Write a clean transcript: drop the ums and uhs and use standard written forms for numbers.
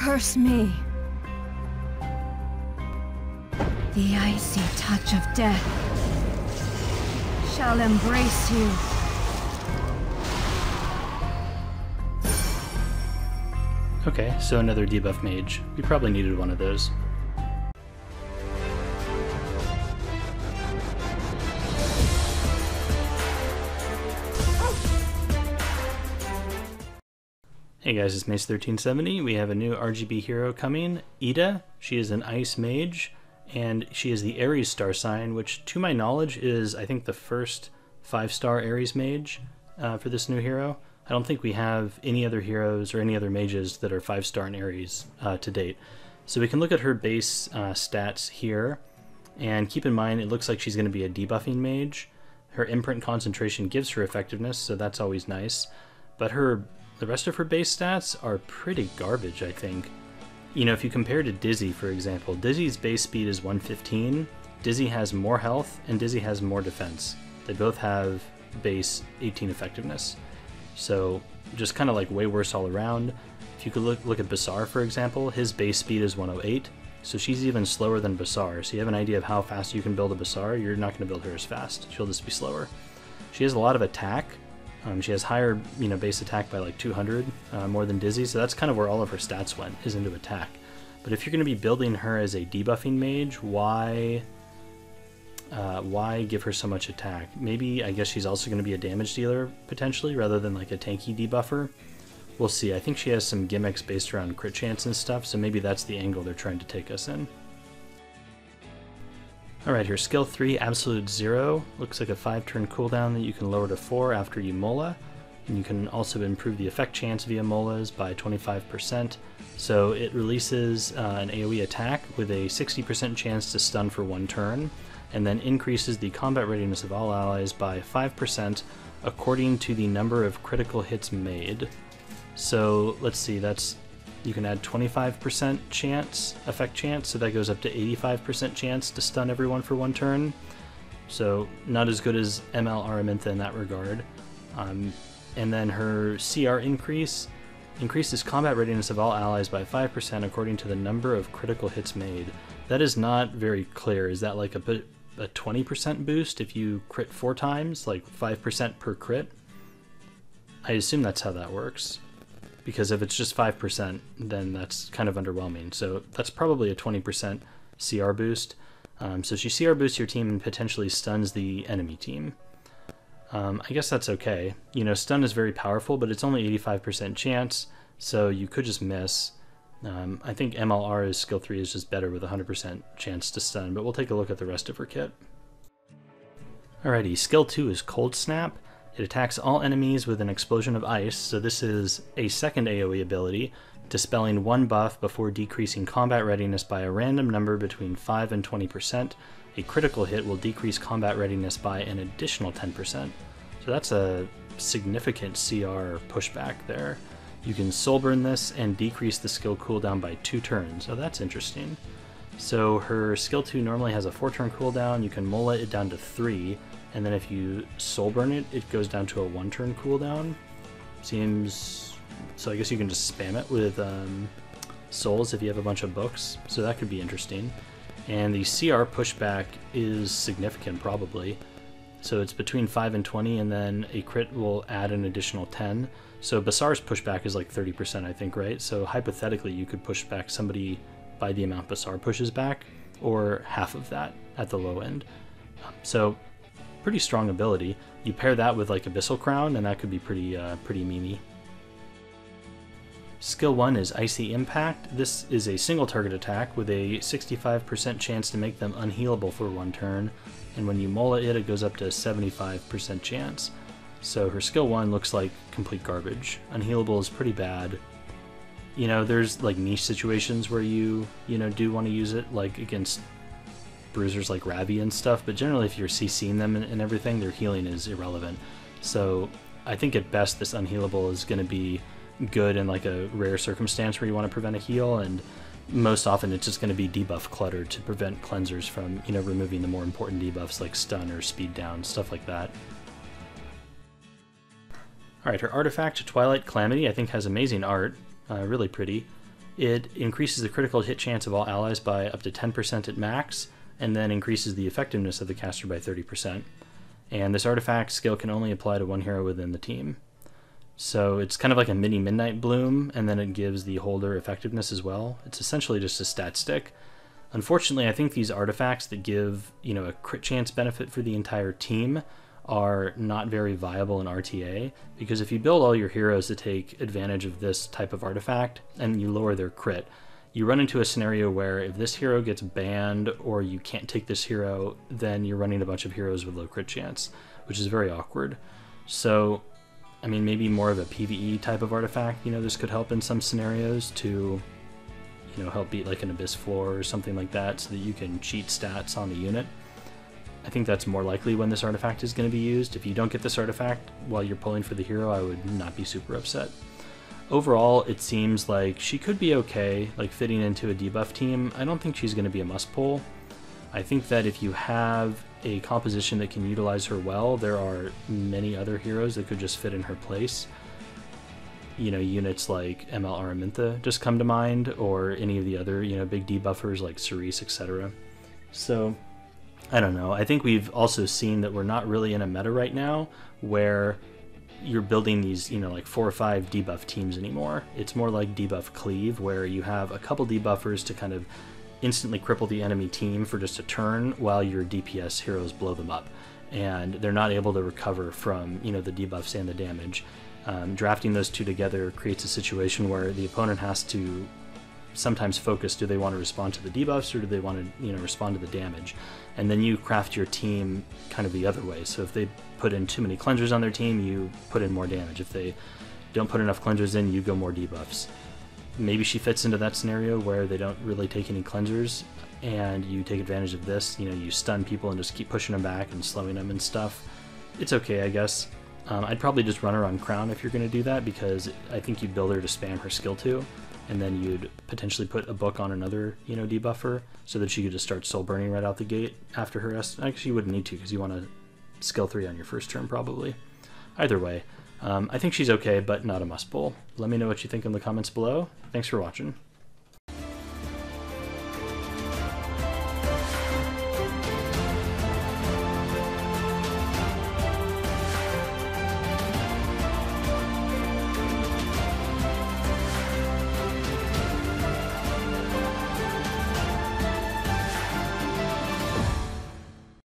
Curse me. The icy touch of death shall embrace you. Okay, so another debuff mage. We probably needed one of those. Hey guys, it's Mace1370. We have a new RGB hero coming, Eda. She is an ice mage, and she is the Aries star sign, which to my knowledge is, I think, the first 5-star Aries mage for this new hero. I don't think we have any other heroes or any other mages that are 5-star in Aries to date. So we can look at her base stats here, and keep in mind it looks like she's going to be a debuffing mage. Her imprint concentration gives her effectiveness, so that's always nice. But the rest of her base stats are pretty garbage, I think. You know, if you compare to Dizzy, for example, Dizzy's base speed is 115, Dizzy has more health, and Dizzy has more defense. They both have base 18 effectiveness. So just kind of like way worse all around. If you could look at Basar, for example, his base speed is 108, so she's even slower than Basar. So you have an idea of how fast you can build a Basar, you're not going to build her as fast. She'll just be slower. She has a lot of attack. She has higher, base attack by like 200, more than Dizzy, so that's kind of where all of her stats went, is into attack. But if you're going to be building her as a debuffing mage, why give her so much attack? Maybe, I guess she's also going to be a damage dealer, potentially, rather than like a tanky debuffer. We'll see. I think she has some gimmicks based around crit chance and stuff, so maybe that's the angle they're trying to take us in. Alright, her skill 3, Absolute Zero, looks like a 5-turn cooldown that you can lower to 4 after you mola, and you can also improve the effect chance via molas by 25%. So it releases an AoE attack with a 60% chance to stun for 1 turn, and then increases the combat readiness of all allies by 5% according to the number of critical hits made. So let's see, you can add 25% chance, effect chance, so that goes up to 85% chance to stun everyone for 1 turn. So not as good as ML Araminta in that regard. And then her CR increases combat readiness of all allies by 5% according to the number of critical hits made. That is not very clear. Is that like a 20% boost if you crit 4 times, like 5% per crit? I assume that's how that works. Because if it's just 5%, then that's kind of underwhelming. So that's probably a 20% CR boost. So she CR boosts your team and potentially stuns the enemy team. I guess that's okay. Stun is very powerful, but it's only 85% chance, so you could just miss. I think MLR's skill 3 is just better with 100% chance to stun, but we'll take a look at the rest of her kit. Alrighty, skill 2 is Cold Snap. It attacks all enemies with an explosion of ice, so this is a second AoE ability, dispelling 1 buff before decreasing combat readiness by a random number between 5 and 20%. A critical hit will decrease combat readiness by an additional 10%. So that's a significant CR pushback there. You can soul burn this and decrease the skill cooldown by 2 turns, so that's interesting. So her skill 2 normally has a 4-turn cooldown, you can mola it down to 3, and then if you soul burn it, it goes down to a 1-turn cooldown. Seems... so I guess you can just spam it with souls if you have a bunch of books, so that could be interesting. And the CR pushback is significant, probably. So it's between 5 and 20, and then a crit will add an additional 10. So Basar's pushback is like 30%, I think, right? So hypothetically, you could push back somebody by the amount Basar pushes back, or half of that at the low end. So pretty strong ability. You pair that with like Abyssal Crown, and that could be pretty memey. Skill 1 is Icy Impact. This is a single target attack with a 65% chance to make them unhealable for 1 turn, and when you mola it, it goes up to 75% chance. So her skill 1 looks like complete garbage. Unhealable is pretty bad. There's like niche situations where you do want to use it, like against bruisers like Ravi and stuff, but generally if you're CCing them and everything, their healing is irrelevant. So I think at best this unhealable is going to be good in like a rare circumstance where you want to prevent a heal, and most often it's just going to be debuff clutter to prevent cleansers from removing the more important debuffs like stun or speed down, stuff like that. Alright, her artifact, Twilight Calamity, I think has amazing art, really pretty. It increases the critical hit chance of all allies by up to 10% at max, and then increases the effectiveness of the caster by 30%. And this artifact skill can only apply to one hero within the team. So it's kind of like a mini Midnight Bloom, and then it gives the holder effectiveness as well. It's essentially just a stat stick. Unfortunately, I think these artifacts that give, a crit chance benefit for the entire team are not very viable in RTA, because if you build all your heroes to take advantage of this type of artifact and you lower their crit, you run into a scenario where if this hero gets banned or you can't take this hero, then you're running a bunch of heroes with low crit chance, which is very awkward. So, I mean, maybe more of a PvE type of artifact, this could help in some scenarios to, help beat like an Abyss floor or something like that so that you can cheat stats on the unit. I think that's more likely when this artifact is going to be used. If you don't get this artifact while you're pulling for the hero, I would not be super upset. Overall, it seems like she could be okay, like fitting into a debuff team. I don't think she's going to be a must pull. I think that if you have a composition that can utilize her well, there are many other heroes that could just fit in her place. Units like ML Araminta just come to mind, or any of the other, big debuffers like Cerise, etc. So, I don't know. I think we've also seen that we're not really in a meta right now where you're building these, like 4 or 5 debuff teams anymore. It's more like debuff cleave, where you have a couple debuffers to kind of instantly cripple the enemy team for just a turn while your DPS heroes blow them up. And they're not able to recover from, the debuffs and the damage. Drafting those two together creates a situation where the opponent has to sometimes focus, do they want to respond to the debuffs or do they want to respond to the damage? And then you craft your team kind of the other way. So if they put in too many cleansers on their team, you put in more damage. If they don't put enough cleansers in, you go more debuffs. Maybe she fits into that scenario where they don't really take any cleansers and you take advantage of this. You stun people and just keep pushing them back and slowing them and stuff. It's okay, I guess. I'd probably just run her on Crown if you're going to do that, because I think you'd build her to spam her skill 2, and then you'd potentially put a book on another, debuffer, so that she could just start soul burning right out the gate after her Actually, you wouldn't need to, because you want to skill 3 on your first turn, probably. Either way, I think she's okay, but not a must pull. Let me know what you think in the comments below. Thanks for watching.